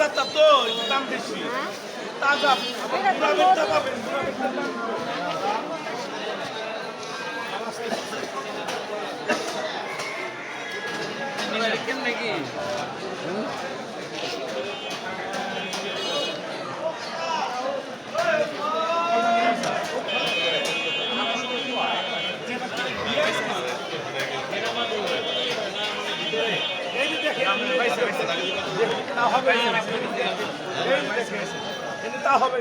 তাজাটা তো দাম বেশি তাজা পুরা বেচতে পাবেন কেমনে কি তা হবে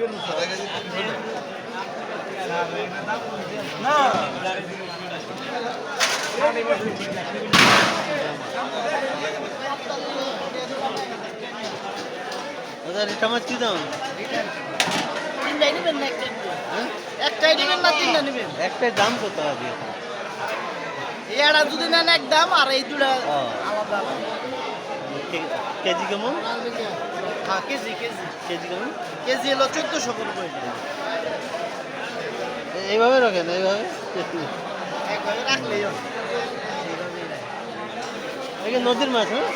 না এটা মাছ কি দাম? তিনটাই নেবেন না একটাই নেবেন না তিনটা নেবেন? একটাই দাম কত হবে? এরা যদি নেন এক দাম আর এই দুটা আলাদা কেজি কেমন? হ্যাঁ কেজি কেজি কেজি কেমন? কেজি হলো 1400 করে এইভাবে রাখেন এইভাবে একভাবে রাখলেই হবে। এটা নদীর মাছ হ্যাঁ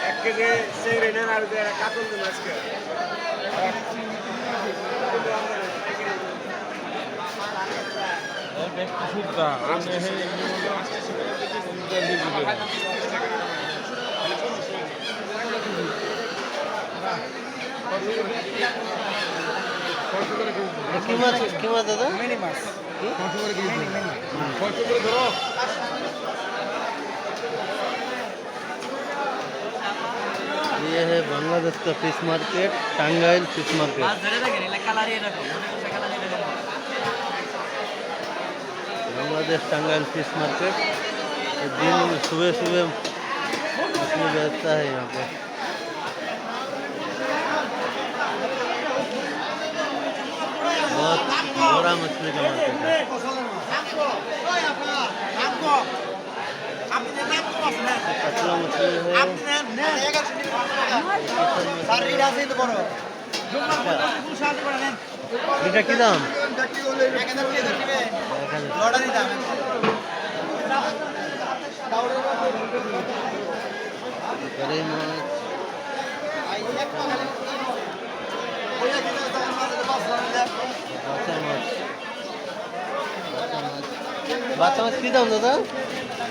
এক কেজি সেই নেন আর কাতল দিন আজকে কি মাছ দাদা? মিনি মাছ ये है बांग्लादेश का fish market, Tangail fish market. Bangladesh Tangail fish market दिन सुबह सुबह मछली बेचता है यहाँ पे। बहुत बड़ा मछली का मार्केट है। कतला मछली है। এটা কি দাম? বাচ্চা মাছ কি দাম দাদা?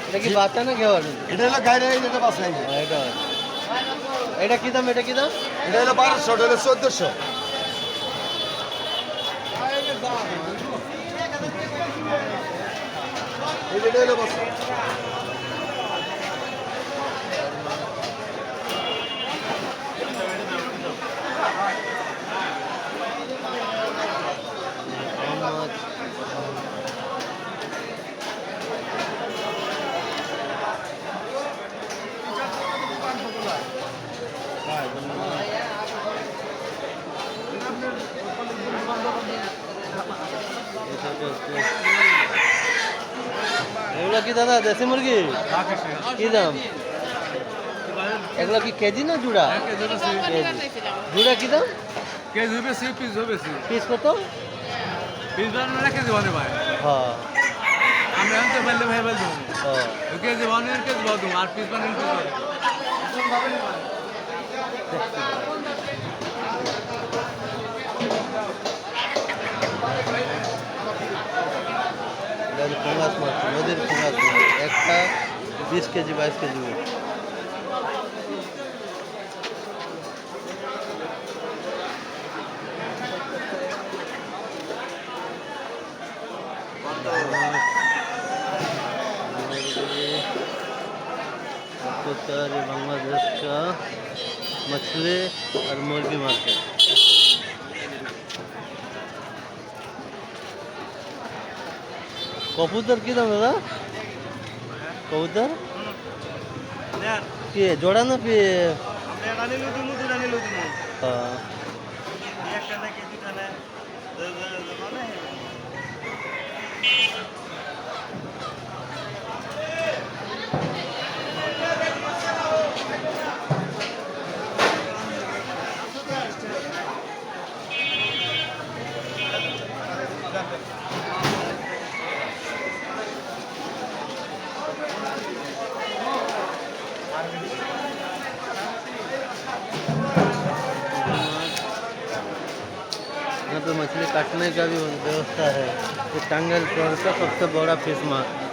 এটা কি বাচ্চা না কেউ? এটা হলো গায়ে এটা বাস নাই এটা কি দাম? এটা কি দাম? এটা হলো 1200 এটা হলো 1400 এটা হলো বাস এগুলো কি দাদা দেশি মুরগি? কি দাম এগুলো? কি কেজি না জুড়া? জুড়া কি দাম? কেজি বেশি পিস বেশি পিস কত? পিস বানানো কেজি বানে ভাই হ্যাঁ আমরা আনতে পারলে ভাই বলবো হ্যাঁ কেজি বানানোর কেজি বলবো আর পিস বানানোর পিস पंगास माछ नदीर पंगास माछ একটা 20 কেজি 22 কেজি बांग्लादेश का मछली और मुर्गी मार्केट। कबूतर की दाम दादा? कबूतर কি জোড়া না পি? रखने का भी व्यवस्था है। ये टांगल शहर का सबसे बड़ा फिश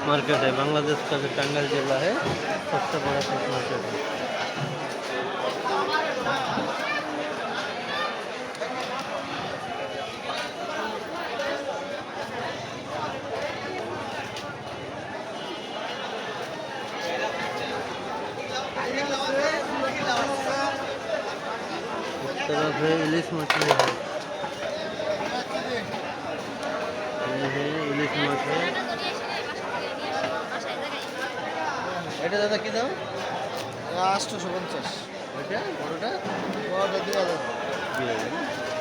मार्केट है। बांग्लादेश का जो टांगल जिला है सबसे बड़ा फिश मार्केट है। इस तरफ है इलिश मछली है। ये है इलिश माছ है। এটা দাদা কি দাম? 850 এটা বড়টা? বড়টা 2000 2000